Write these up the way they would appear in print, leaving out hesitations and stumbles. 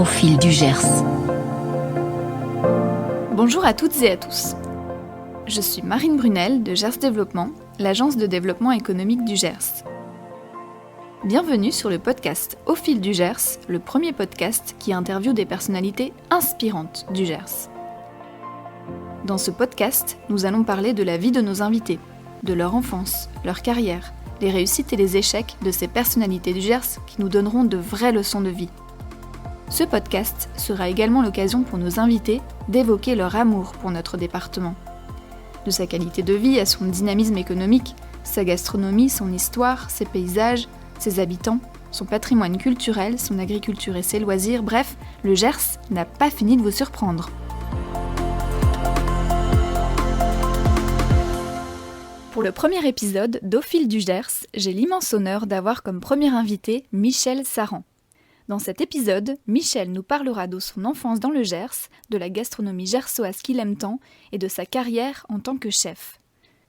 au fil du Gers. Bonjour à toutes et à tous. Je suis Marine Brunel de Gers Développement, l'agence de développement économique du Gers. Bienvenue sur le podcast Au fil du Gers, le premier podcast qui interviewe des personnalités inspirantes du Gers. Dans ce podcast, nous allons parler de la vie de nos invités, de leur enfance, leur carrière, les réussites et les échecs de ces personnalités du Gers qui nous donneront de vraies leçons de vie. Ce podcast sera également l'occasion pour nos invités d'évoquer leur amour pour notre département. De sa qualité de vie à son dynamisme économique, sa gastronomie, son histoire, ses paysages, ses habitants, son patrimoine culturel, son agriculture et ses loisirs, bref, le Gers n'a pas fini de vous surprendre. Pour le premier épisode d'Au fil du Gers, j'ai l'immense honneur d'avoir comme premier invité Michel Saran. Dans cet épisode, Michel nous parlera de son enfance dans le Gers, de la gastronomie gersoise qu'il aime tant et de sa carrière en tant que chef.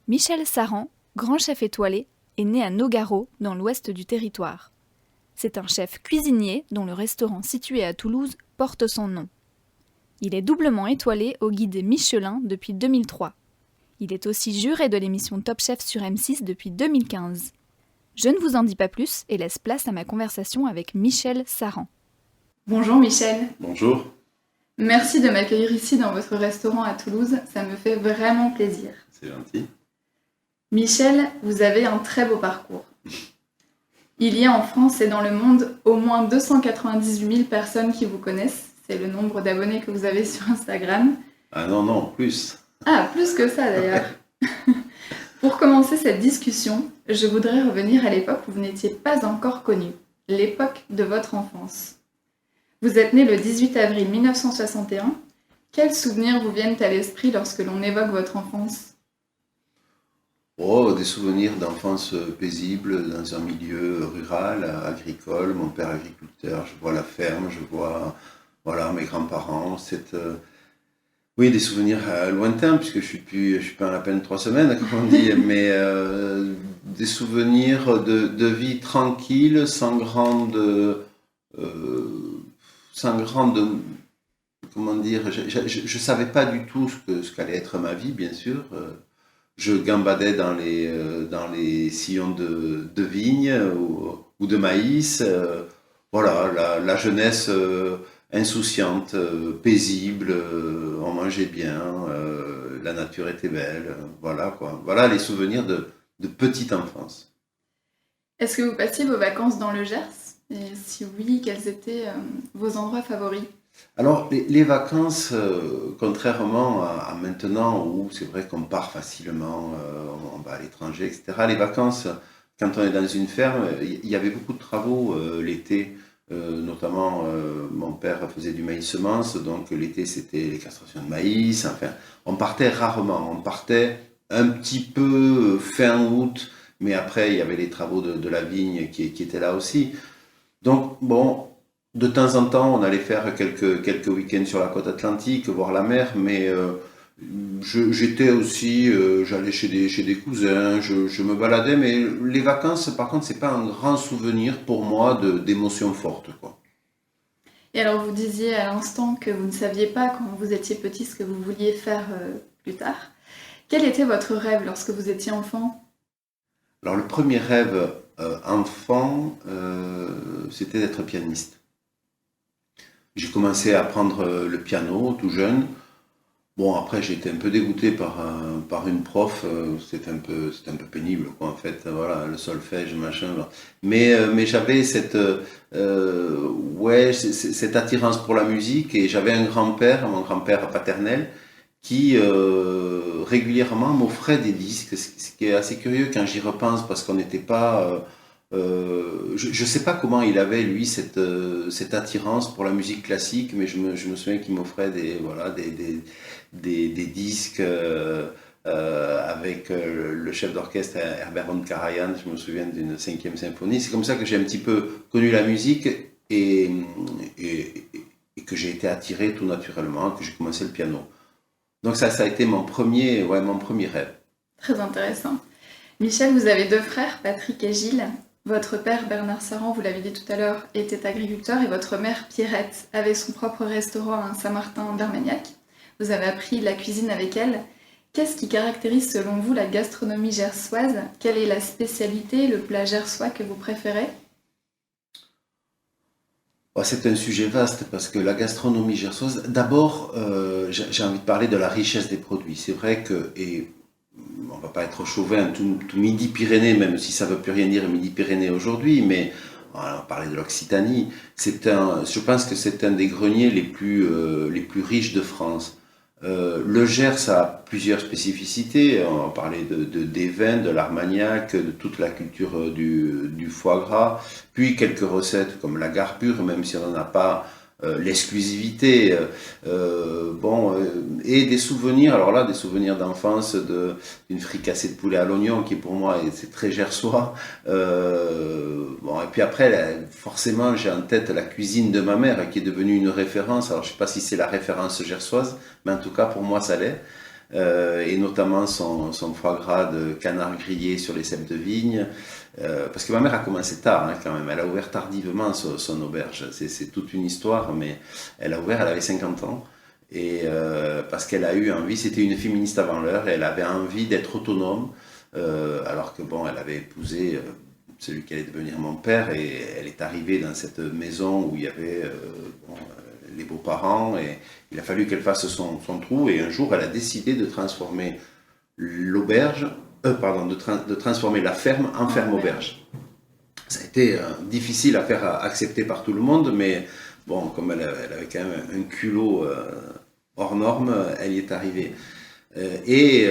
Michel Saran, grand chef étoilé, est né à Nogaro, dans l'ouest du territoire. C'est un chef cuisinier dont le restaurant situé à Toulouse porte son nom. Il est doublement étoilé au guide Michelin depuis 2003. Il est aussi juré de l'émission Top Chef sur M6 depuis 2015. Je ne vous en dis pas plus et laisse place à ma conversation avec Michel Saran. Bonjour Michel. Bonjour. Merci de m'accueillir ici dans votre restaurant à Toulouse, ça me fait vraiment plaisir. C'est gentil. Michel, vous avez un très beau parcours. Il y a en France et dans le monde au moins 298 000 personnes qui vous connaissent. C'est le nombre d'abonnés que vous avez sur Instagram. Ah non, plus. Ah, plus que ça d'ailleurs. Pour commencer cette discussion, je voudrais revenir à l'époque où vous n'étiez pas encore connu, l'époque de votre enfance. Vous êtes né le 18 avril 1961. Quels souvenirs vous viennent à l'esprit lorsque l'on évoque votre enfance ? Oh, des souvenirs d'enfance paisible dans un milieu rural, agricole. Mon père agriculteur, je vois la ferme, je vois mes grands-parents. Oui, des souvenirs lointains, puisque je suis pas à peine 3 semaines, comme on dit, mais des souvenirs de vie tranquille, sans grande, comment dire, je savais pas du tout ce qu'allait être ma vie, bien sûr. Je gambadais dans les sillons de vignes ou de maïs. La jeunesse insouciante, paisible, on mangeait bien, la nature était belle, voilà quoi. Voilà les souvenirs de petite enfance. Est-ce que vous passiez vos vacances dans le Gers ? Et si oui, quels étaient vos endroits favoris ? Alors les vacances, contrairement à maintenant où c'est vrai qu'on part facilement, on va à l'étranger, etc. Les vacances, quand on est dans une ferme, il y avait beaucoup de travaux l'été. Notamment, mon père faisait du maïs semence, donc l'été c'était les castrations de maïs. Enfin, on partait rarement, on partait un petit peu fin août, mais après il y avait les travaux de la vigne qui étaient là aussi. Donc bon, de temps en temps on allait faire quelques week-ends sur la côte atlantique, voir la mer, mais j'étais aussi, j'allais chez des cousins, je me baladais, mais les vacances, par contre, c'est pas un grand souvenir pour moi d'émotions fortes, quoi. Et alors, vous disiez à l'instant que vous ne saviez pas, quand vous étiez petit, ce que vous vouliez faire plus tard. Quel était votre rêve lorsque vous étiez enfant ? Alors, le premier rêve enfant, c'était d'être pianiste. J'ai commencé à apprendre le piano tout jeune. Bon, après, j'ai été un peu dégoûté par une prof, c'était un peu pénible, quoi, en fait, voilà, le solfège, machin. Mais j'avais cette attirance pour la musique, et j'avais mon grand-père paternel, qui régulièrement m'offrait des disques, ce qui est assez curieux quand j'y repense, parce qu'on n'était pas... je sais pas comment il avait, lui, cette attirance pour la musique classique, mais je me souviens qu'il m'offrait des disques avec le chef d'orchestre Herbert von Karajan. Je me souviens d'une 5e symphonie. C'est comme ça que j'ai un petit peu connu la musique et que j'ai été attiré tout naturellement, que j'ai commencé le piano. Donc ça a été mon premier rêve. Très intéressant. Michel, vous avez 2 frères, Patrick et Gilles. Votre père, Bernard Saran, vous l'avez dit tout à l'heure, était agriculteur et votre mère, Pierrette, avait son propre restaurant à Saint-Martin-d'Armagnac. Vous avez appris la cuisine avec elle. Qu'est-ce qui caractérise selon vous la gastronomie gersoise? Quelle est la spécialité, le plat gersois que vous préférez? Ouais, c'est un sujet vaste parce que la gastronomie gersoise, d'abord, j'ai envie de parler de la richesse des produits. C'est vrai que, et on va pas être chauvin, tout Midi-Pyrénées, même si ça veut plus rien dire Midi-Pyrénées aujourd'hui, mais voilà, on parlait de l'Occitanie, je pense que c'est un des greniers les plus riches de France. Le Gers a plusieurs spécificités. On parlait des vins, de l'Armagnac, de toute la culture du foie gras, puis quelques recettes comme la garbure, même si on n'en a pas l'exclusivité. Et des souvenirs, alors là, des souvenirs d'enfance d'une fricassée de poulet à l'oignon qui pour moi c'est très gersois. Et puis après, là, forcément, j'ai en tête la cuisine de ma mère qui est devenue une référence. Alors je ne sais pas si c'est la référence gersoise, mais en tout cas pour moi ça l'est. Et notamment son foie gras de canard grillé sur les cèpes de vigne. Parce que ma mère a commencé tard quand même, elle a ouvert tardivement son auberge, c'est toute une histoire, mais elle a ouvert, elle avait 50 ans, et parce qu'elle a eu envie, c'était une féministe avant l'heure, et elle avait envie d'être autonome, alors que bon, elle avait épousé celui qui allait devenir mon père, et elle est arrivée dans cette maison où il y avait les beaux-parents, et il a fallu qu'elle fasse son trou, et un jour elle a décidé de transformer l'auberge, de transformer la ferme en ferme auberge. Ça a été difficile à faire accepter par tout le monde, mais bon, comme elle avait quand même un culot hors norme, elle y est arrivée. Et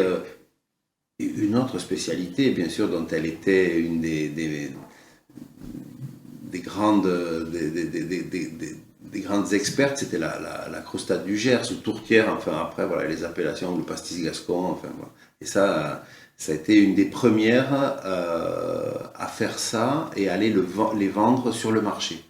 une autre spécialité, bien sûr, dont elle était une des grandes, des grandes expertes, c'était la crostade du Gers, ou tourtière, enfin après, voilà, les appellations, le pastis gascon, enfin voilà. Et ça a été une des premières à faire ça et aller les vendre sur le marché.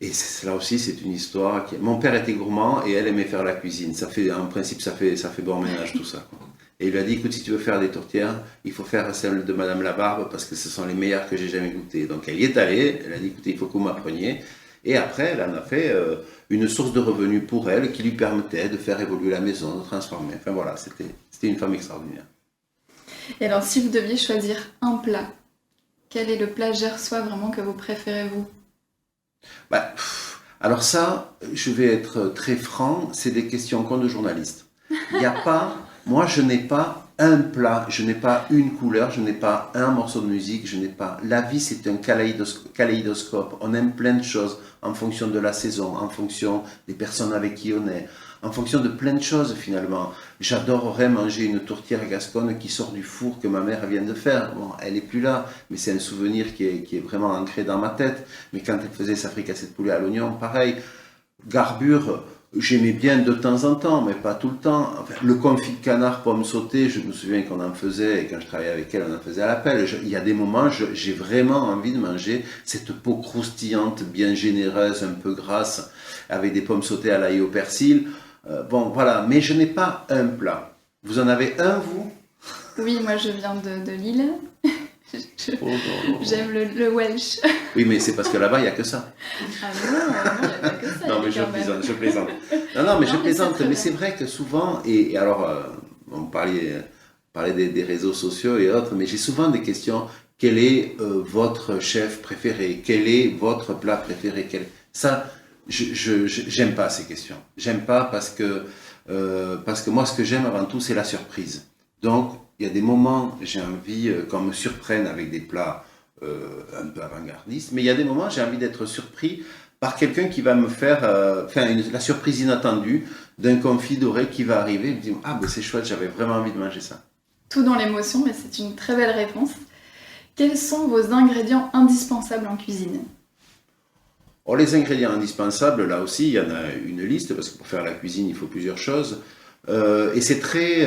Et là aussi, c'est une histoire. Mon père était gourmand et elle aimait faire la cuisine. En principe, ça fait bon ménage tout ça, quoi. Et il lui a dit, écoute, si tu veux faire des tourtières, il faut faire celle de Madame Labarbe parce que ce sont les meilleures que j'ai jamais goûtées. Donc elle y est allée, elle a dit, écoutez, il faut que vous m'appreniez. Et après, elle en a fait une source de revenus pour elle qui lui permettait de faire évoluer la maison, de transformer. Enfin voilà, c'était une femme extraordinaire. Et alors, si vous deviez choisir un plat, quel est le plat gersois vraiment que vous préférez, vous? Alors ça, je vais être très franc, c'est des questions qu'ont de journalistes. Il n'y a pas, moi je n'ai pas un plat, je n'ai pas une couleur, je n'ai pas un morceau de musique, je n'ai pas... La vie c'est un kaléidoscope, on aime plein de choses en fonction de la saison, en fonction des personnes avec qui on est, en fonction de plein de choses finalement. J'adorerais manger une tourtière gasconne qui sort du four que ma mère vient de faire. Bon, elle n'est plus là, mais c'est un souvenir qui est vraiment ancré dans ma tête. Mais quand elle faisait sa fricassée de poulet à l'oignon, pareil. Garbure, j'aimais bien de temps en temps, mais pas tout le temps. Enfin, le confit de canard pomme sautée, je me souviens qu'on en faisait, et quand je travaillais avec elle, on en faisait à l'appel. Il y a des moments, j'ai vraiment envie de manger cette peau croustillante, bien généreuse, un peu grasse, avec des pommes sautées à l'ail au persil. Bon, voilà, mais je n'ai pas un plat. Vous en avez un, vous? Oui, moi je viens de Lille. J'aime le Welsh. Oui, mais c'est parce que là-bas, il n'y a que ça. Ah non, il n'y a pas que ça. Non, mais je plaisante. Non, mais je plaisante. Mais c'est vrai que souvent, et alors, on parlait des réseaux sociaux et autres, mais j'ai souvent des questions. Quel est votre chef préféré? Quel est votre plat préféré? Ça, j'aime pas ces questions. J'aime pas parce que moi, ce que j'aime avant tout, c'est la surprise. Donc, il y a des moments, j'ai envie qu'on me surprenne avec des plats un peu avant-gardistes, mais il y a des moments, j'ai envie d'être surpris par quelqu'un qui va me faire la surprise inattendue d'un confit doré qui va arriver et me dire « Ah, ben c'est chouette, j'avais vraiment envie de manger ça. » Tout dans l'émotion, mais c'est une très belle réponse. Quels sont vos ingrédients indispensables en cuisine? Oh, les ingrédients indispensables, là aussi, il y en a une liste, parce que pour faire la cuisine, il faut plusieurs choses. Et c'est très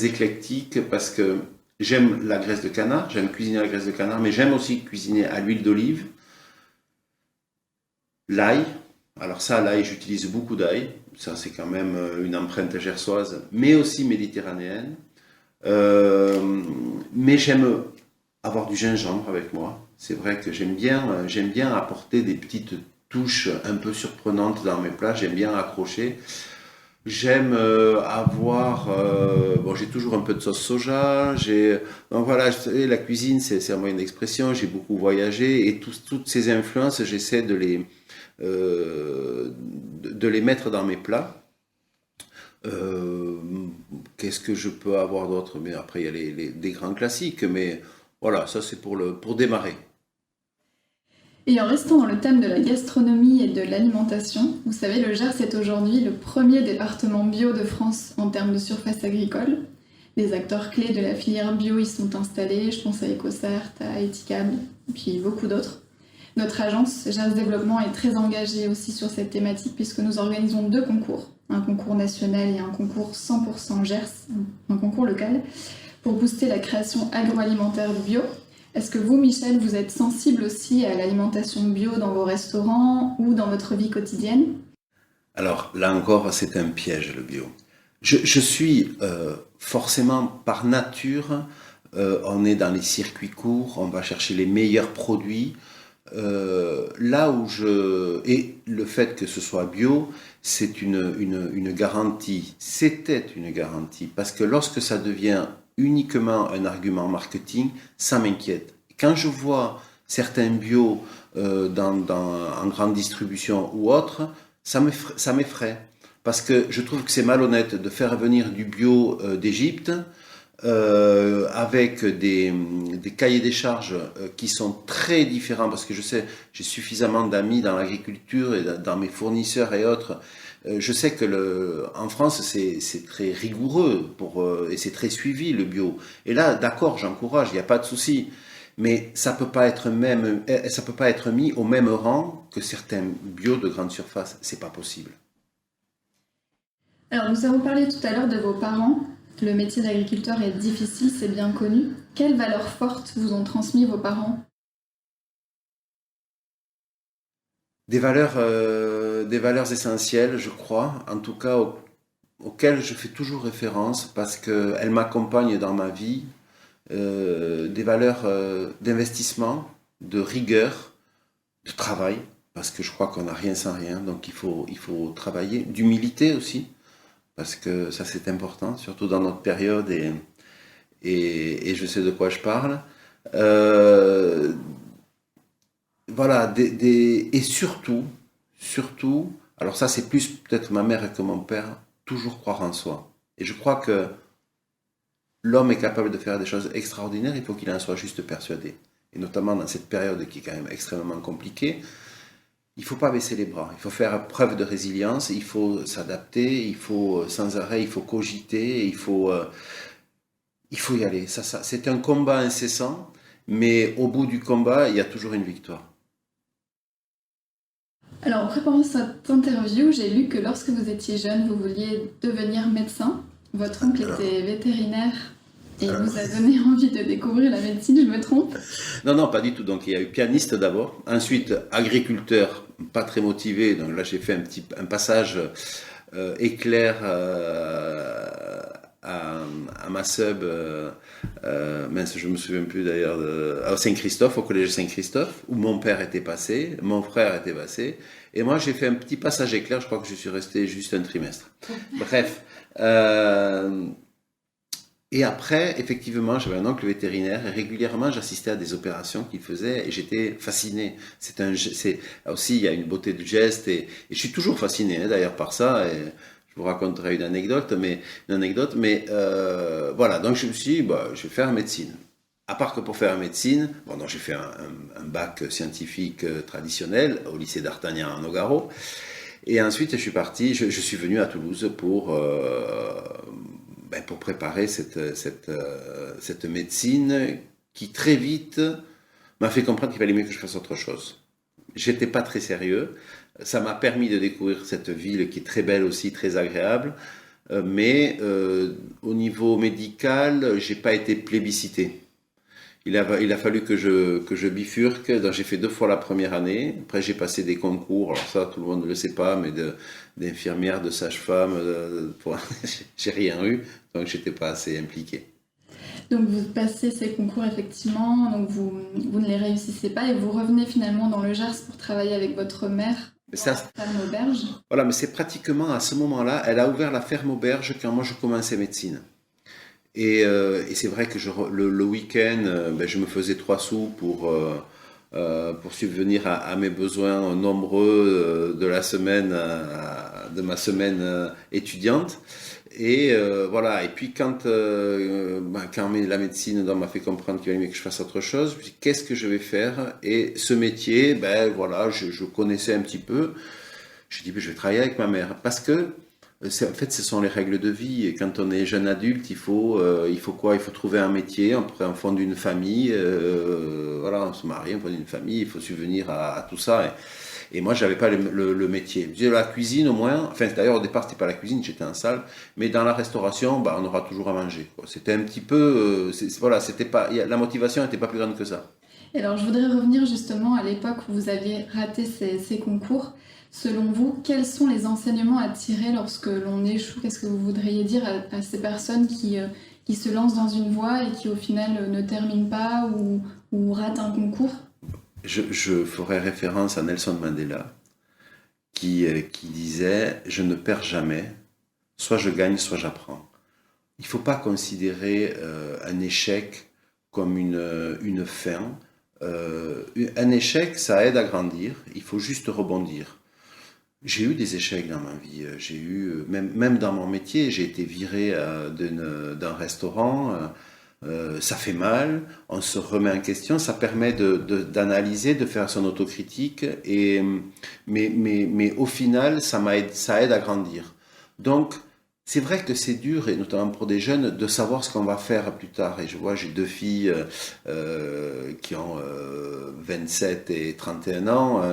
éclectique, parce que j'aime la graisse de canard, j'aime cuisiner la graisse de canard, mais j'aime aussi cuisiner à l'huile d'olive, l'ail. Alors ça, l'ail, j'utilise beaucoup d'ail. Ça, c'est quand même une empreinte gersoise, mais aussi méditerranéenne. Mais j'aime avoir du gingembre avec moi. C'est vrai que j'aime bien apporter des petites touches un peu surprenantes dans mes plats. J'aime bien accrocher. J'aime avoir. Bon, j'ai toujours un peu de sauce soja. Donc voilà, la cuisine, c'est un moyen d'expression. J'ai beaucoup voyagé et toutes ces influences, j'essaie de les mettre dans mes plats. Euh, Qu'est-ce que je peux avoir d'autre? Mais après, il y a des grands classiques. Mais voilà, ça c'est pour démarrer. Et en restant dans le thème de la gastronomie et de l'alimentation, vous savez, le Gers est aujourd'hui le premier département bio de France en termes de surface agricole. Des acteurs clés de la filière bio y sont installés, je pense à EcoCert, à Etikab, et puis beaucoup d'autres. Notre agence Gers Développement est très engagée aussi sur cette thématique puisque nous organisons 2 concours, un concours national et un concours 100% Gers, un concours local, pour booster la création agroalimentaire bio. Est-ce que vous, Michel, vous êtes sensible aussi à l'alimentation bio dans vos restaurants ou dans votre vie quotidienne? Alors là encore, c'est un piège le bio. Je suis forcément par nature, on est dans les circuits courts, on va chercher les meilleurs produits. Là où et le fait que ce soit bio, c'est une garantie. C'était une garantie parce que lorsque ça devient uniquement un argument marketing, ça m'inquiète. Quand je vois certains bio en grande distribution ou autre, ça m'effraie. Parce que je trouve que c'est malhonnête de faire venir du bio d'Égypte avec des cahiers des charges qui sont très différents, parce que je sais, j'ai suffisamment d'amis dans l'agriculture et dans mes fournisseurs et autres. Je sais que en France, c'est très rigoureux et c'est très suivi le bio. Et là, d'accord, j'encourage, il n'y a pas de souci. Mais ça peut pas être ça peut pas être mis au même rang que certains bio de grande surface. C'est pas possible. Alors, nous avons parlé tout à l'heure de vos parents. Le métier d'agriculteur est difficile, c'est bien connu. Quelles valeurs fortes vous ont transmis vos parents? Des valeurs essentielles, je crois, en tout cas auxquelles je fais toujours référence parce qu'elles m'accompagnent dans ma vie. Des valeurs d'investissement, de rigueur, de travail, parce que je crois qu'on n'a rien sans rien, donc il faut travailler, d'humilité aussi, parce que ça c'est important, surtout dans notre période et je sais de quoi je parle. Euh, voilà, et surtout, alors ça c'est plus peut-être ma mère que mon père, toujours croire en soi. Et je crois que l'homme est capable de faire des choses extraordinaires, il faut qu'il en soit juste persuadé. Et notamment dans cette période qui est quand même extrêmement compliquée, il ne faut pas baisser les bras, il faut faire preuve de résilience, il faut s'adapter, il faut sans arrêt, il faut cogiter, il faut y aller. C'est un combat incessant, mais au bout du combat, il y a toujours une victoire. Alors, en préparant cette interview, j'ai lu que lorsque vous étiez jeune, vous vouliez devenir médecin. Votre oncle était vétérinaire et il vous a donné envie de découvrir la médecine, je me trompe? Non, non, pas du tout. Donc il y a eu pianiste d'abord, ensuite agriculteur, pas très motivé. Donc là j'ai fait un passage éclair à ma sub, mince, je me souviens plus d'ailleurs, à Saint-Christophe, au collège Saint-Christophe, où mon père était passé, mon frère était passé, et moi j'ai fait un petit passage éclair, je crois que je suis resté juste un trimestre. Bref. Et après, effectivement, j'avais un oncle vétérinaire et régulièrement j'assistais à des opérations qu'il faisait et j'étais fasciné. Aussi, il y a une beauté du geste et je suis toujours fasciné d'ailleurs par ça. Et je vous raconterai une anecdote, mais voilà. Donc je me suis dit, bah, je vais faire médecine. À part que pour faire médecine, bon, donc j'ai fait un bac scientifique traditionnel au lycée d'Artagnan en Nogaro. Et ensuite, je suis venu à Toulouse pour préparer cette médecine qui très vite m'a fait comprendre qu'il fallait mieux que je fasse autre chose. J'étais pas très sérieux. Ça m'a permis de découvrir cette ville qui est très belle aussi, très agréable. Mais au niveau médical, j'ai pas été plébiscité. Il a fallu que je bifurque. Donc j'ai fait 2 fois la première année. Après j'ai passé des concours. Alors ça, tout le monde ne le sait pas, mais d'infirmière, de sage-femme, j'ai rien eu. Donc j'étais pas assez impliqué. Donc vous passez ces concours effectivement, donc vous ne les réussissez pas et vous revenez finalement dans le Gers pour travailler avec votre mère Mais dans ça, la ferme auberge. voilà, mais c'est pratiquement à ce moment-là, elle a ouvert la ferme auberge quand moi je commençais médecine. Et c'est vrai que le week-end, ben, je me faisais 3 sous pour subvenir à mes besoins nombreux de la semaine, de ma semaine étudiante. Et voilà. Et puis quand la médecine m'a fait comprendre qu'il fallait que je fasse autre chose, je me suis dit, qu'est-ce que je vais faire? Et ce métier, ben voilà, je connaissais un petit peu. Je dis, ben, je vais travailler avec ma mère parce que en fait, ce sont les règles de vie. Et quand on est jeune adulte, il faut quoi? Il faut trouver un métier, on fonde une famille, voilà, on se marie, on fonde une famille, il faut subvenir à tout ça. Et moi, j'avais pas le métier. Je disais, la cuisine au moins, enfin d'ailleurs au départ, c'était pas la cuisine, j'étais en salle, mais dans la restauration, bah, on aura toujours à manger, quoi. C'était un petit peu, voilà, c'était pas, la motivation n'était pas plus grande que ça. Et alors je voudrais revenir justement à l'époque où vous aviez raté ces concours. Selon vous, quels sont les enseignements à tirer lorsque l'on échoue? Qu'est-ce que vous voudriez dire à ces personnes qui se lancent dans une voie et qui au final ne terminent pas ou ratent un concours? Je ferai référence à Nelson Mandela, qui disait, je ne perds jamais, soit je gagne, soit j'apprends. Il ne faut pas considérer un échec comme une fin. Un échec, ça aide à grandir, il faut juste rebondir. J'ai eu des échecs dans ma vie, même dans mon métier, j'ai été viré d'un restaurant, ça fait mal, on se remet en question, ça permet d'analyser, de faire son autocritique, mais au final, ça aide à grandir. Donc, c'est vrai que c'est dur, et notamment pour des jeunes, de savoir ce qu'on va faire plus tard. Et je vois, j'ai 2 filles qui ont 27 et 31 ans.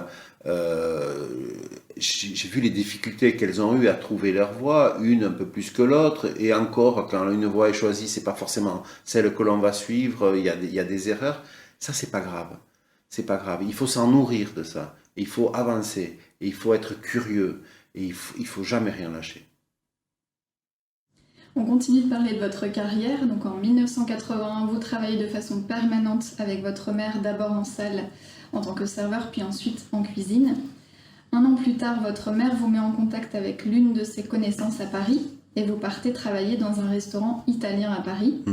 J'ai vu les difficultés qu'elles ont eues à trouver leur voie, une un peu plus que l'autre, et encore, quand une voie est choisie, c'est pas forcément celle que l'on va suivre, il y a des erreurs. Ça, c'est pas grave. C'est pas grave. Il faut s'en nourrir de ça. Il faut avancer. Et il faut être curieux. Et il faut jamais rien lâcher. On continue de parler de votre carrière. Donc en 1981, vous travaillez de façon permanente avec votre mère, d'abord en salle en tant que serveur, puis ensuite en cuisine. Un an plus tard, votre mère vous met en contact avec l'une de ses connaissances à Paris et vous partez travailler dans un restaurant italien à Paris.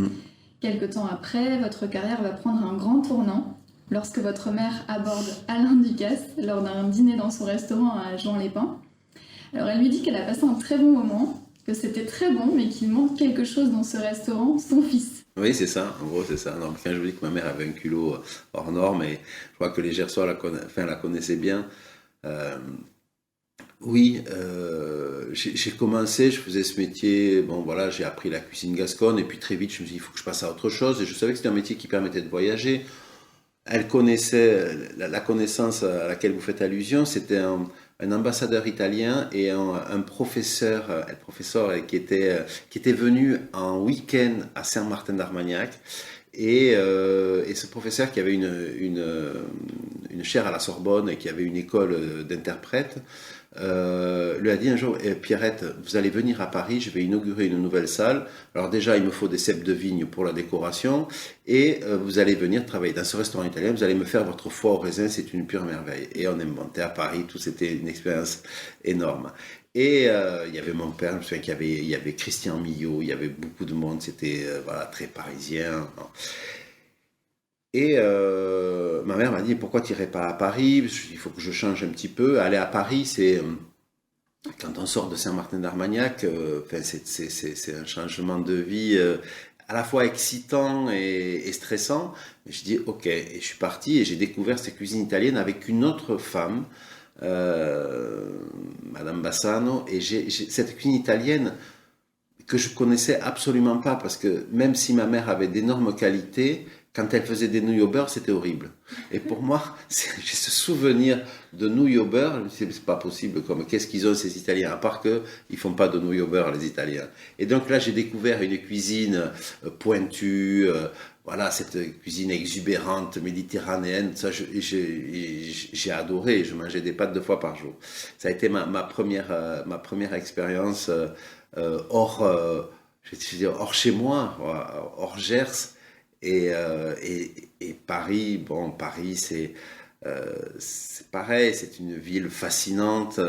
Quelque temps après, votre carrière va prendre un grand tournant lorsque votre mère aborde Alain Ducasse lors d'un dîner dans son restaurant à Jean-Lépin. Alors elle lui dit qu'elle a passé un très bon moment, que c'était très bon, mais qu'il manque quelque chose dans ce restaurant, son fils. Oui, c'est ça, en gros, c'est ça. Non, quand je vous dis que ma mère avait un culot hors norme, et je crois que les Gersois la connaissaient bien. Oui, j'ai commencé, je faisais ce métier, bon voilà, j'ai appris la cuisine gasconne, et puis très vite, je me suis dit, il faut que je passe à autre chose, et je savais que c'était un métier qui permettait de voyager. Elle connaissait, la connaissance à laquelle vous faites allusion, c'était un ambassadeur italien et un professeur, qui était venu en week-end à Saint-Martin-d'Armagnac. Et ce professeur qui avait une chaire à la Sorbonne et qui avait une école d'interprète, lui a dit un jour, Pierrette, vous allez venir à Paris, je vais inaugurer une nouvelle salle. Alors déjà, il me faut des cèpes de vigne pour la décoration, et vous allez venir travailler dans ce restaurant italien, vous allez me faire votre foie au raisin, c'est une pure merveille. Et on est monté à Paris, tout c'était une expérience énorme. Et il y avait mon père, je me souviens il y avait Christian Millot, il y avait beaucoup de monde, c'était voilà, très parisien. Et ma mère m'a dit, pourquoi tu n'irais pas à Paris? Parce qu'il faut que je change un petit peu. Aller à Paris, c'est quand on sort de Saint-Martin-d'Armagnac, c'est un changement de vie à la fois excitant et stressant. Mais je dis ok, et je suis parti et j'ai découvert cette cuisine italienne avec une autre femme, Madame Bassano, et cette cuisine italienne que je connaissais absolument pas, parce que même si ma mère avait d'énormes qualités, quand elle faisait des nouilles au beurre, c'était horrible. Et pour moi, j'ai ce souvenir de nouilles au beurre, c'est pas possible, comme qu'est-ce qu'ils ont ces Italiens, à part que ils font pas de nouilles au beurre, les Italiens. Et donc là, j'ai découvert une cuisine pointue, voilà, cette cuisine exubérante, méditerranéenne, ça, j'ai adoré, je mangeais des pâtes 2 fois par jour. Ça a été ma première expérience hors j'étais hors chez moi, hors Gers. Et Paris, bon, Paris, c'est pareil, c'est une ville fascinante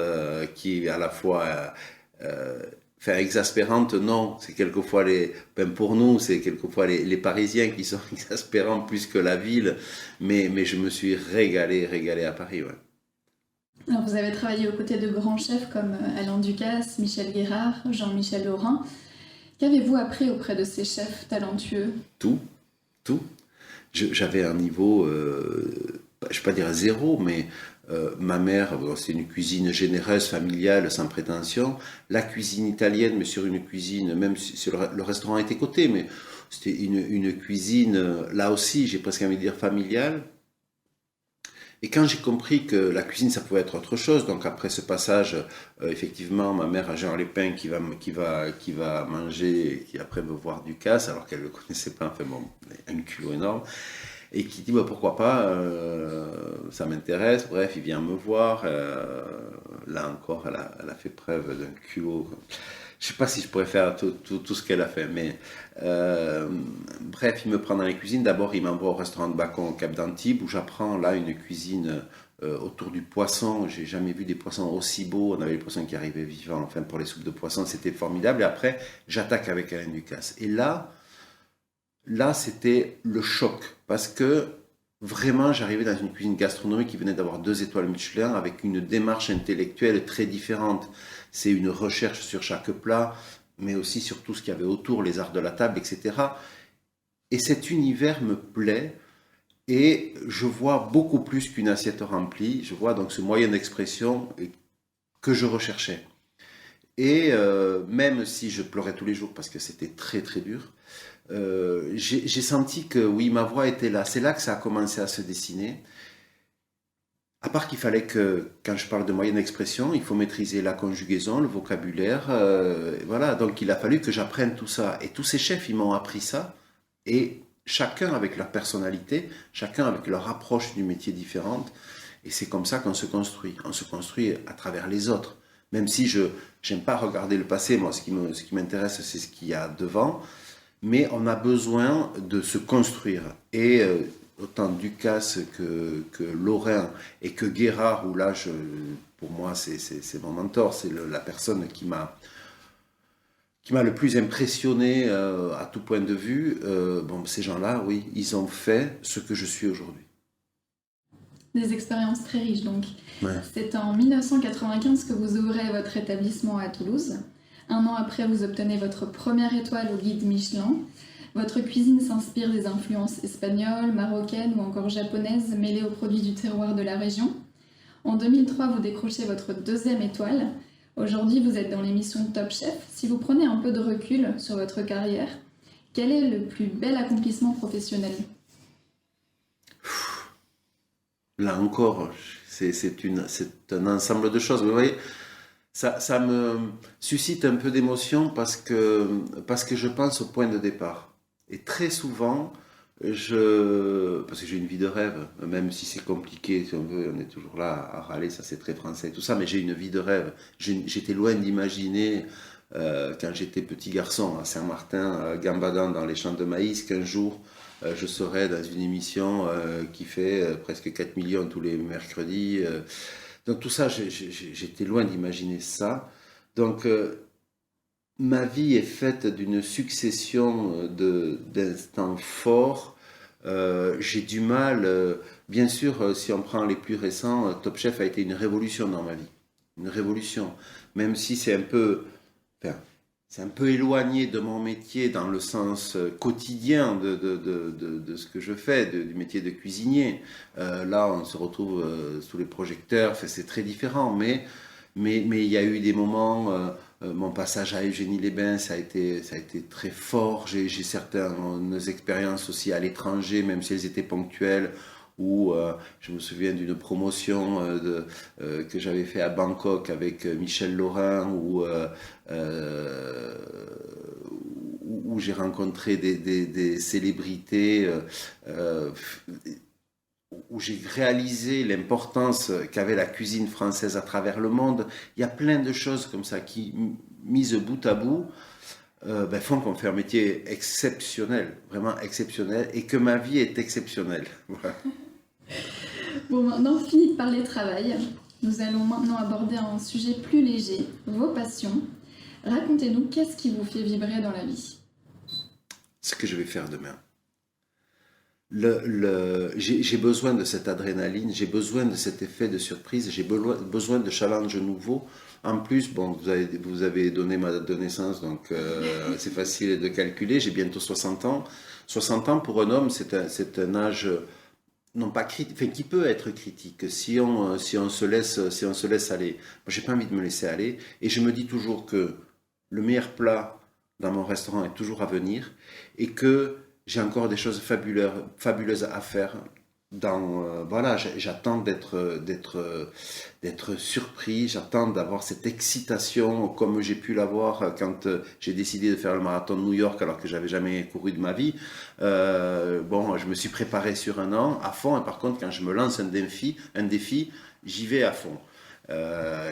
qui est à la fois enfin, exaspérante, non. C'est quelquefois ben pour nous, c'est quelquefois les Parisiens qui sont exaspérants plus que la ville. Mais je me suis régalé à Paris, ouais. Alors, vous avez travaillé aux côtés de grands chefs comme Alain Ducasse, Michel Guérard, Jean-Michel Laurin. Qu'avez-vous appris auprès de ces chefs talentueux? Tout, tout. J'avais un niveau, je ne vais pas dire zéro, mais ma mère, bon, c'est une cuisine généreuse, familiale, sans prétention. La cuisine italienne, mais sur une cuisine, même si le restaurant était coté, mais c'était une cuisine, là aussi, j'ai presque envie de dire familiale. Et quand j'ai compris que la cuisine, ça pouvait être autre chose, donc après ce passage, effectivement, ma mère a Jean Lépin qui va manger, et qui après veut voir Ducasse, alors qu'elle ne le connaissait pas, enfin bon, un culot énorme, et qui dit bah, pourquoi pas, ça m'intéresse, bref, il vient me voir, là encore, elle a fait preuve d'un culot. Je ne sais pas si je pourrais faire tout ce qu'elle a fait, mais bref, il me prend dans les cuisines. D'abord, il m'envoie au restaurant de Bacon au Cap d'Antibes, où j'apprends là une cuisine autour du poisson. J'ai jamais vu des poissons aussi beaux. On avait les poissons qui arrivaient vivants, enfin pour les soupes de poisson, c'était formidable. Et après, j'attaque avec Alain Ducasse. Et là, c'était le choc, parce que vraiment, j'arrivais dans une cuisine gastronomique qui venait d'avoir 2 étoiles Michelin, avec une démarche intellectuelle très différente. C'est une recherche sur chaque plat, mais aussi sur tout ce qu'il y avait autour, les arts de la table, etc. Et cet univers me plaît, et je vois beaucoup plus qu'une assiette remplie. Je vois donc ce moyen d'expression que je recherchais. Et même si je pleurais tous les jours parce que c'était très très dur, j'ai senti que oui, ma voix était là. C'est là que ça a commencé à se dessiner. À part qu'il fallait que, quand je parle de moyenne d'expression, il faut maîtriser la conjugaison, le vocabulaire. Voilà, donc il a fallu que j'apprenne tout ça. Et tous ces chefs, ils m'ont appris ça. Et chacun avec leur personnalité, chacun avec leur approche du métier différente. Et c'est comme ça qu'on se construit. On se construit à travers les autres. Même si je n'aime pas regarder le passé, moi, ce qui m'intéresse, c'est ce qu'il y a devant. Mais on a besoin de se construire. Et autant Ducasse que Laurin et que Guérard, où là, pour moi, c'est mon mentor, c'est la personne qui m'a le plus impressionné à tout point de vue. Bon, ces gens-là, oui, ils ont fait ce que je suis aujourd'hui. Des expériences très riches donc. Ouais. C'est en 1995 que vous ouvrez votre établissement à Toulouse. Un an après, vous obtenez votre première étoile au guide Michelin. Votre cuisine s'inspire des influences espagnoles, marocaines ou encore japonaises mêlées aux produits du terroir de la région. En 2003, vous décrochez votre 2e étoile. Aujourd'hui, vous êtes dans l'émission Top Chef. Si vous prenez un peu de recul sur votre carrière, quel est le plus bel accomplissement professionnel ? Là encore, c'est un ensemble de choses. Vous voyez, ça me suscite un peu d'émotion parce que je pense au point de départ. Et très souvent, parce que j'ai une vie de rêve, même si c'est compliqué, si on veut, on est toujours là à râler, ça c'est très français et tout ça, mais j'ai une vie de rêve. J'étais loin d'imaginer, quand j'étais petit garçon à Saint-Martin, gambadant dans les champs de maïs, qu'un jour je serais dans une émission qui fait presque 4 millions tous les mercredis. Donc tout ça, j'étais loin d'imaginer ça. Donc ma vie est faite d'une succession d'instants forts. J'ai du mal, bien sûr, si on prend les plus récents, Top Chef a été une révolution dans ma vie. Une révolution. Même si c'est un peu éloigné de mon métier dans le sens quotidien de ce que je fais, du métier de cuisinier. Là, on se retrouve sous les projecteurs, c'est très différent, mais il y a eu des moments, mon passage à Eugénie-les-Bains, ça a été très fort. J'ai certaines expériences aussi à l'étranger, même si elles étaient ponctuelles, où je me souviens d'une promotion que j'avais fait à Bangkok avec Michel Laurin, où j'ai rencontré des célébrités, où j'ai réalisé l'importance qu'avait la cuisine française à travers le monde. Il y a plein de choses comme ça qui, mises bout à bout, font qu'on fait un métier exceptionnel, vraiment exceptionnel, et que ma vie est exceptionnelle. Voilà. Bon, maintenant, fini de parler travail. Nous allons maintenant aborder un sujet plus léger, vos passions. Racontez-nous, qu'est-ce qui vous fait vibrer dans la vie? Ce que je vais faire demain. J'ai besoin de cette adrénaline, j'ai besoin de cet effet de surprise, j'ai besoin de challenges nouveaux. En plus, bon, vous avez donné ma date de naissance, donc c'est facile de calculer. J'ai bientôt 60 ans. 60 ans pour un homme, c'est un âge non pas critique, enfin, qui peut être critique si on se laisse aller. Moi, j'ai pas envie de me laisser aller, et je me dis toujours que le meilleur plat dans mon restaurant est toujours à venir, et que j'ai encore des choses fabuleuses à faire. Voilà, j'attends d'être surpris, j'attends d'avoir cette excitation comme j'ai pu l'avoir quand j'ai décidé de faire le marathon de New York alors que j'avais jamais couru de ma vie. Je me suis préparé sur un an à fond, et par contre quand je me lance un défi, j'y vais à fond.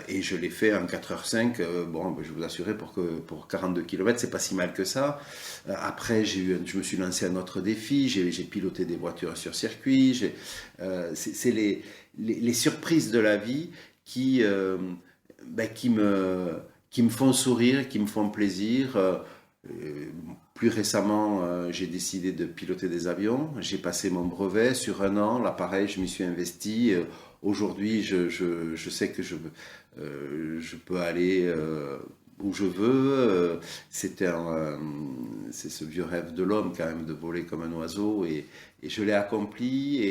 Et je l'ai fait en 4h05. Je vais vous assurer, pour 42 km, c'est pas si mal que ça. Après, je me suis lancé un autre défi. J'ai piloté des voitures sur circuit. C'est les surprises de la vie qui me font sourire, qui me font plaisir. Plus récemment, j'ai décidé de piloter des avions. J'ai passé mon brevet sur un an. Là, pareil, je m'y suis investi. Aujourd'hui, je sais que je peux aller où je veux. C'est ce vieux rêve de l'homme quand même, de voler comme un oiseau, et je l'ai accompli,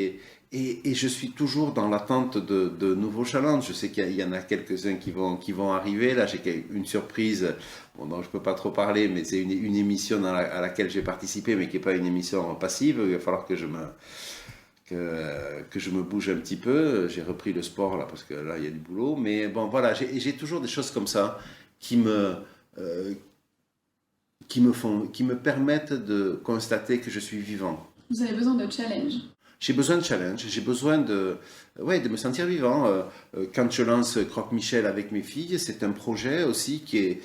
et je suis toujours dans l'attente de nouveaux challenges. Je sais qu'il y en a quelques-uns qui vont arriver. Là, j'ai une surprise, dont je ne peux pas trop parler, mais c'est une émission à laquelle j'ai participé, mais qui n'est pas une émission passive. Il va falloir que je me bouge un petit peu. J'ai repris le sport là, parce que là il y a du boulot, mais bon voilà, j'ai toujours des choses comme ça qui me permettent de constater que je suis vivant. Vous avez besoin de challenge. J'ai besoin de challenge, j'ai besoin de me sentir vivant. Quand je lance Croque Michel avec mes filles, c'est un projet aussi qui est...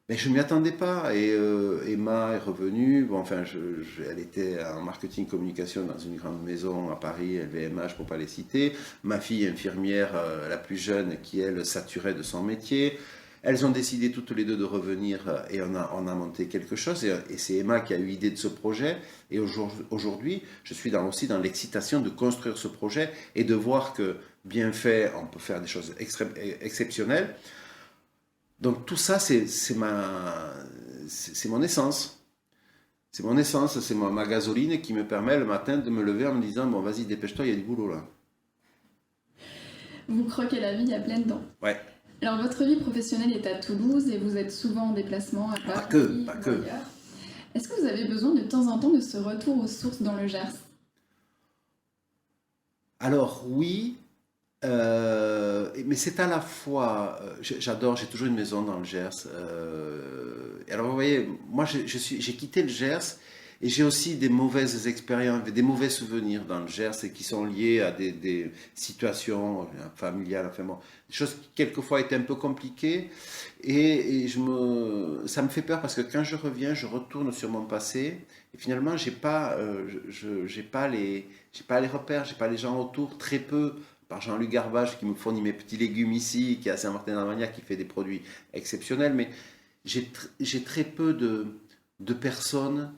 Mais je ne m'y attendais pas, et Emma est revenue. Elle était en marketing communication dans une grande maison à Paris, LVMH pour ne pas les citer. Ma fille infirmière, la plus jeune, qui elle saturait de son métier. Elles ont décidé toutes les deux de revenir, et on a monté quelque chose, et c'est Emma qui a eu l'idée de ce projet. Et aujourd'hui, je suis aussi dans l'excitation de construire ce projet et de voir que, bien fait, on peut faire des choses exceptionnelles. Donc tout ça, c'est mon essence. C'est mon essence, c'est ma gasoline qui me permet le matin de me lever en me disant « Bon, vas-y, dépêche-toi, il y a du boulot là. » Vous croquez la vie à pleines dents. Ouais. Alors, votre vie professionnelle est à Toulouse, et vous êtes souvent en déplacement à Paris. Pas que. Ailleurs. Est-ce que vous avez besoin de temps en temps de ce retour aux sources dans le Gers? Alors oui, mais c'est à la fois, j'adore, j'ai toujours une maison dans le Gers. Alors vous voyez, moi j'ai quitté le Gers, et j'ai aussi des mauvaises expériences, des mauvais souvenirs dans le Gers, et qui sont liés à des situations familiales, enfin bon, des choses qui quelquefois étaient un peu compliquées, et ça me fait peur, parce que quand je reviens, je retourne sur mon passé, et finalement j'ai pas les repères, j'ai pas les gens autour, très peu. Par Jean-Luc Garbage qui me fournit mes petits légumes ici, qui est à Saint-Martin-d'Armagnac, qui fait des produits exceptionnels, mais j'ai très peu de personnes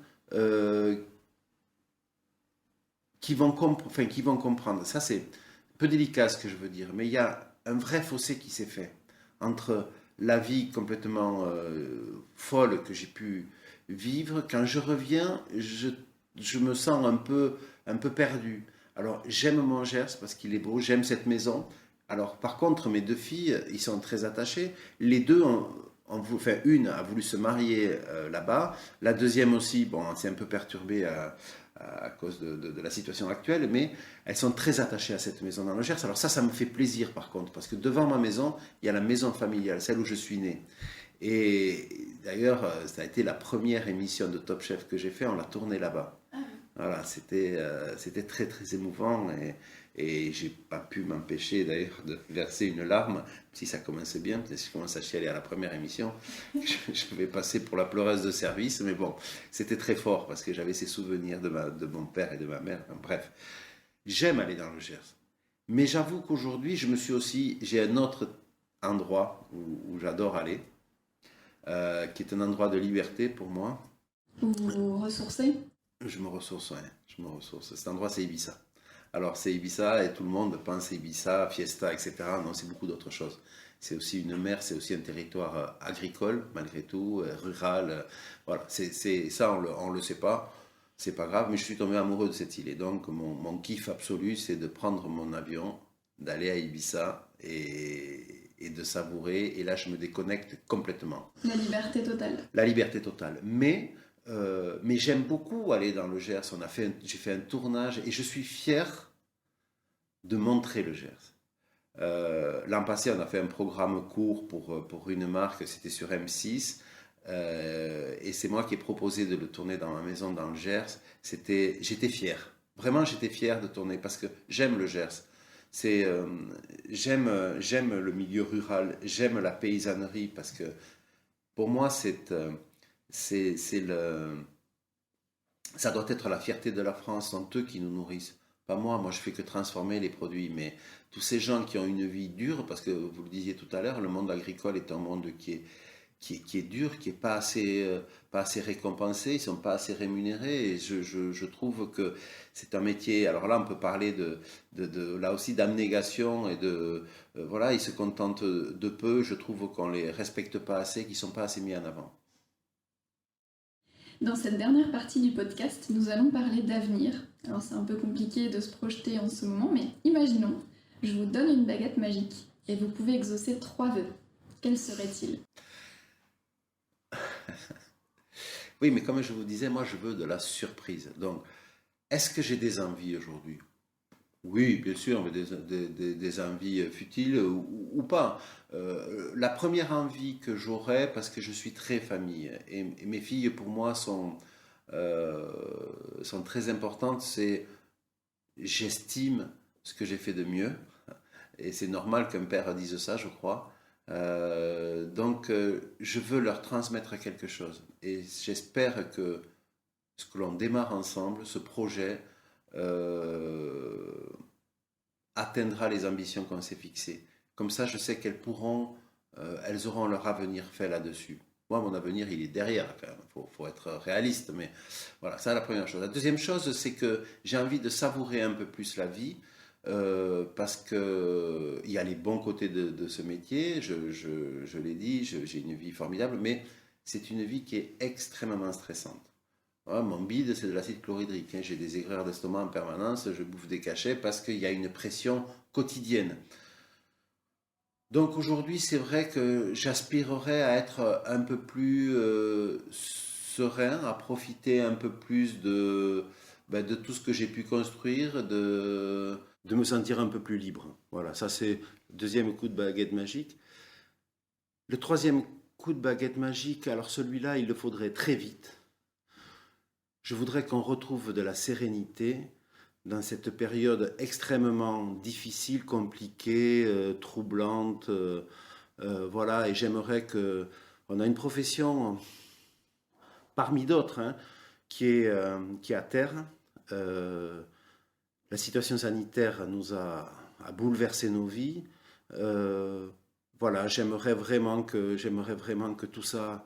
qui vont comprendre. Ça, c'est un peu délicat ce que je veux dire, mais il y a un vrai fossé qui s'est fait entre la vie complètement folle que j'ai pu vivre. Quand je reviens, je me sens un peu perdu. Alors, j'aime mon Gers parce qu'il est beau, j'aime cette maison. Alors, par contre, mes deux filles, ils sont très attachés. Les deux une a voulu se marier là-bas. La deuxième aussi, bon, s'est un peu perturbée à cause de la situation actuelle, mais elles sont très attachées à cette maison dans le Gers. Alors ça me fait plaisir par contre, parce que devant ma maison, il y a la maison familiale, celle où je suis né. Et d'ailleurs, ça a été la première émission de Top Chef que j'ai fait, on l'a tournée là-bas. Voilà, c'était très très émouvant et j'ai pas pu m'empêcher d'ailleurs de verser une larme, si ça commençait bien, peut-être si je commence à chialer à la première émission, je vais passer pour la pleureuse de service, mais bon, c'était très fort parce que j'avais ces souvenirs de mon père et de ma mère, enfin, bref. J'aime aller dans le Gers, mais j'avoue qu'aujourd'hui, j'ai un autre endroit où j'adore aller, qui est un endroit de liberté pour moi. Vous vous ressourcez? Je me ressource, ouais, je me ressource. Cet endroit, c'est Ibiza. Alors, c'est Ibiza et tout le monde pense Ibiza, fiesta, etc. Non, c'est beaucoup d'autres choses. C'est aussi une mer, c'est aussi un territoire agricole, malgré tout, rural. Voilà, ça, on le sait pas. C'est pas grave, mais je suis tombé amoureux de cette île. Et donc, mon kiff absolu, c'est de prendre mon avion, d'aller à Ibiza et de savourer. Et là, je me déconnecte complètement. La liberté totale. La liberté totale. Mais j'aime beaucoup aller dans le Gers. J'ai fait un tournage et je suis fier de montrer le Gers. L'an passé, on a fait un programme court pour une marque, c'était sur M6. Et c'est moi qui ai proposé de le tourner dans ma maison dans le Gers. J'étais fier. Vraiment, j'étais fier de tourner parce que j'aime le Gers. J'aime le milieu rural, j'aime la paysannerie parce que pour moi, ça doit être la fierté de la France, sont eux qui nous nourrissent. Pas moi je fais que transformer les produits, mais tous ces gens qui ont une vie dure, parce que vous le disiez tout à l'heure, le monde agricole est un monde qui est dur, qui est pas assez récompensé, ils sont pas assez rémunérés, et je trouve que c'est un métier. Alors là, on peut parler là aussi d'abnégation et voilà, ils se contentent de peu. Je trouve qu'on les respecte pas assez, qu'ils sont pas assez mis en avant. Dans cette dernière partie du podcast, nous allons parler d'avenir. Alors c'est un peu compliqué de se projeter en ce moment, mais imaginons, je vous donne une baguette magique et vous pouvez exaucer 3 vœux. Quels seraient-ils? Oui, mais comme je vous disais, moi je veux de la surprise. Donc, est-ce que j'ai des envies aujourd'hui? Oui, bien sûr, mais des envies futiles ou pas. La première envie que j'aurais, parce que je suis très famille, et mes filles pour moi sont très importantes, c'est j'estime ce que j'ai fait de mieux, et c'est normal qu'un père dise ça, je crois. Donc, je veux leur transmettre quelque chose, et j'espère que ce que l'on démarre ensemble, ce projet, atteindra les ambitions qu'on s'est fixées. Comme ça, je sais elles auront leur avenir fait là-dessus. Moi, mon avenir, il est derrière. Enfin, faut être réaliste, mais voilà, ça, la première chose. La deuxième chose, c'est que j'ai envie de savourer un peu plus la vie, parce que il y a les bons côtés de ce métier. Je l'ai dit, j'ai une vie formidable, mais c'est une vie qui est extrêmement stressante. Ouais, mon bide, c'est de l'acide chlorhydrique. J'ai des aigreurs d'estomac en permanence, je bouffe des cachets parce qu'il y a une pression quotidienne. Donc aujourd'hui, c'est vrai que j'aspirerais à être un peu plus serein, à profiter un peu plus de tout ce que j'ai pu construire, de me sentir un peu plus libre. Voilà, ça c'est le deuxième coup de baguette magique. Le troisième coup de baguette magique, alors celui-là, il le faudrait très vite. Je voudrais qu'on retrouve de la sérénité dans cette période extrêmement difficile, compliquée, troublante. Voilà, et j'aimerais que... On a une profession, parmi d'autres, hein, qui est à terre. La situation sanitaire a bouleversé nos vies. Voilà, j'aimerais vraiment que tout ça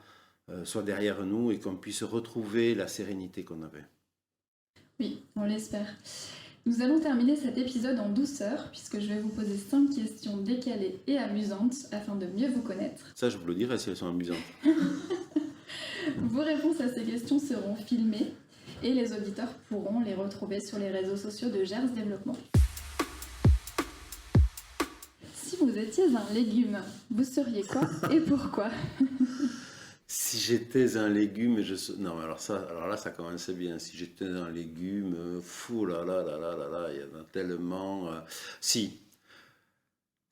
soit derrière nous et qu'on puisse retrouver la sérénité qu'on avait. Oui, on l'espère. Nous allons terminer cet épisode en douceur puisque je vais vous poser 5 questions décalées et amusantes afin de mieux vous connaître. Ça, je vous le dirai si elles sont amusantes. Vos réponses à ces questions seront filmées et les auditeurs pourront les retrouver sur les réseaux sociaux de Gers Développement. Si vous étiez un légume, vous seriez quoi et pourquoi? Si j'étais un légume, non, alors là, ça commence bien. Si j'étais un légume, fou là, il y en a tellement. Si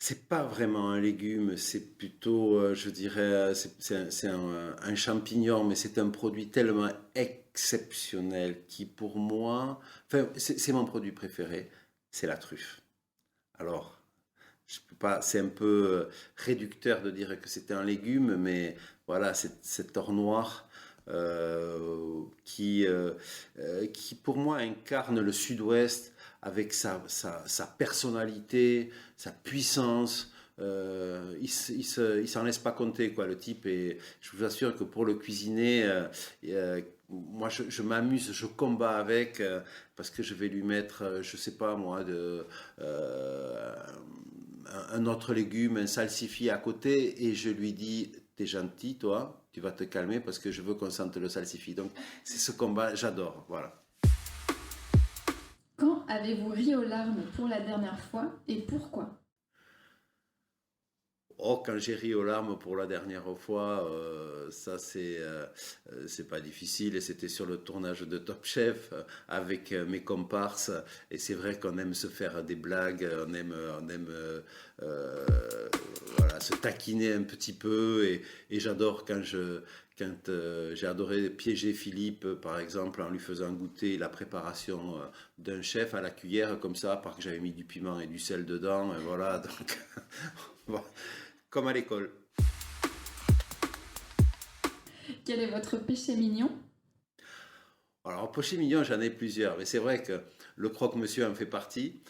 C'est pas vraiment un légume, c'est plutôt, je dirais, c'est un champignon, mais c'est un produit tellement exceptionnel qui, pour moi, enfin, c'est mon produit préféré, c'est la truffe. Alors, je peux pas, c'est un peu réducteur de dire que c'était un légume, mais voilà, cet or noir qui pour moi incarne le Sud-Ouest avec sa personnalité, sa puissance. Il s'en laisse pas compter quoi. Le type et je vous assure que pour le cuisiner, moi je m'amuse, je combats avec parce que je vais lui mettre, je sais pas moi, un autre légume, un salsifis à côté et je lui dis t'es gentil toi, tu vas te calmer parce que je veux qu'on sente le salsifis. Donc c'est ce combat, j'adore, voilà. Quand avez-vous ri aux larmes pour la dernière fois et pourquoi? Oh, quand j'ai ri aux larmes pour la dernière fois, ça c'est pas difficile et c'était sur le tournage de Top Chef avec mes comparses et c'est vrai qu'on aime se faire des blagues, voilà se taquiner un petit peu et j'adore quand j'ai adoré piéger Philippe par exemple en lui faisant goûter la préparation d'un chef à la cuillère comme ça parce que j'avais mis du piment et du sel dedans et voilà donc bon. Comme à l'école. Quel est votre péché mignon? Alors, péché mignon, j'en ai plusieurs. Mais c'est vrai que le croque-monsieur en fait partie.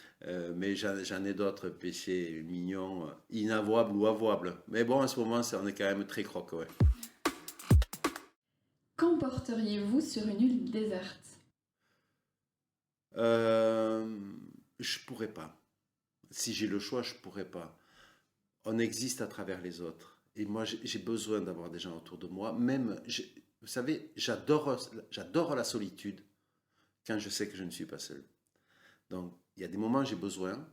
Mais j'en ai d'autres péchés mignons, inavouables ou avouables. Mais bon, en ce moment, on est quand même très croque, ouais. Qu'emporteriez-vous sur une île déserte? Je pourrais pas. Si j'ai le choix, je pourrais pas. On existe à travers les autres. Et moi, j'ai besoin d'avoir des gens autour de moi. Même, vous savez, j'adore la solitude quand je sais que je ne suis pas seul. Donc, il y a des moments où j'ai besoin,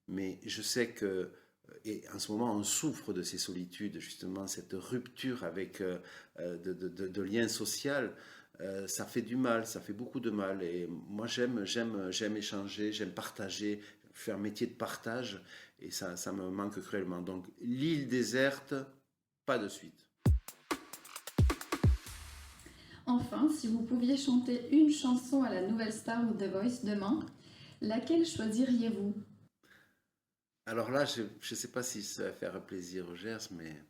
mais je sais que, et en ce moment, on souffre de ces solitudes, justement, cette rupture avec de liens sociaux. Ça fait du mal, ça fait beaucoup de mal. Et moi, j'aime échanger, j'aime partager, faire un métier de partage. Et ça me manque cruellement. Donc, l'île déserte, pas de suite. Enfin, si vous pouviez chanter une chanson à la nouvelle star ou The Voice demain, laquelle choisiriez-vous? Alors là, je ne sais pas si ça va faire plaisir au Gers, mais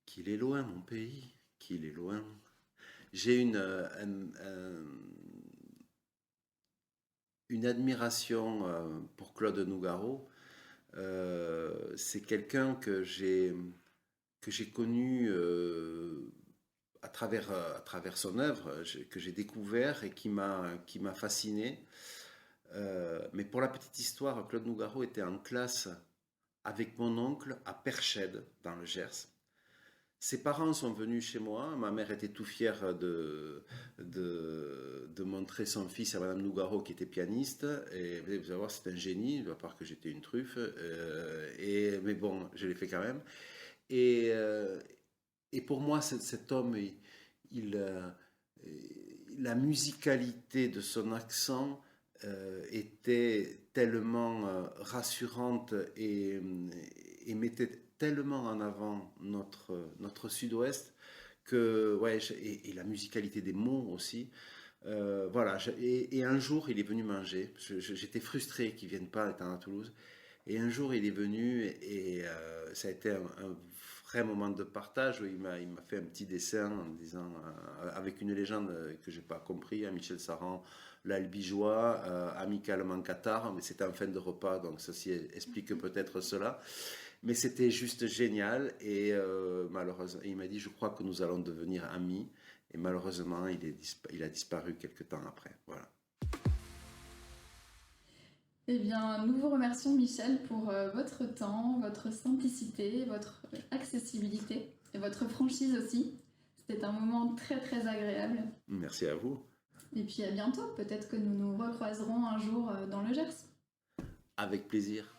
qu'il est loin, mon pays, qu'il est loin. J'ai une admiration pour Claude Nougaro. C'est quelqu'un que j'ai connu à travers son œuvre, que j'ai découvert et qui m'a fasciné. Mais pour la petite histoire, Claude Nougaro était en classe avec mon oncle à Perchède, dans le Gers. Ses parents sont venus chez moi. Ma mère était tout fière de montrer son fils à Madame Nougaro, qui était pianiste. Et vous allez voir, c'est un génie, à part que j'étais une truffe. Mais bon, je l'ai fait quand même. Et pour moi, cet homme, la musicalité de son accent était tellement rassurante et mettait tellement en avant notre Sud-Ouest que ouais et la musicalité des mots aussi voilà et un jour il est venu manger. J'étais frustré qu'il vienne pas étant à Toulouse et un jour il est venu et ça a été un vrai moment de partage où il m'a fait un petit dessin en disant avec une légende que j'ai pas compris à Michel Saran, l'Albigeois, amicalement cathare, mais c'était en fin de repas donc ceci explique peut-être cela. Mais c'était juste génial et malheureusement, il m'a dit je crois que nous allons devenir amis et malheureusement il a disparu quelque temps après. Voilà. Eh bien, nous vous remercions Michel pour votre temps, votre simplicité, votre accessibilité et votre franchise aussi. C'était un moment très très agréable. Merci à vous. Et puis à bientôt, peut-être que nous nous recroiserons un jour dans le Gers. Avec plaisir.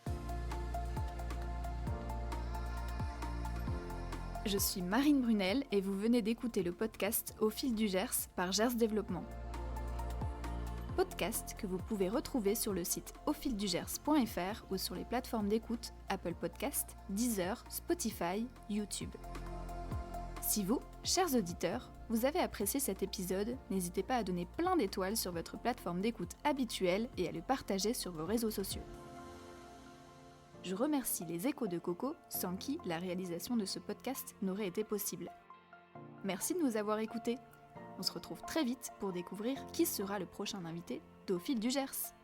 Je suis Marine Brunel et vous venez d'écouter le podcast Au fil du Gers par Gers Développement. podcast que vous pouvez retrouver sur le site aufildugers.fr ou sur les plateformes d'écoute Apple Podcast, Deezer, Spotify, YouTube. Si vous, chers auditeurs, vous avez apprécié cet épisode, n'hésitez pas à donner plein d'étoiles sur votre plateforme d'écoute habituelle et à le partager sur vos réseaux sociaux. Je remercie les Échos de Coco, sans qui la réalisation de ce podcast n'aurait été possible. Merci de nous avoir écoutés. On se retrouve très vite pour découvrir qui sera le prochain invité d'Au Fil du Gers.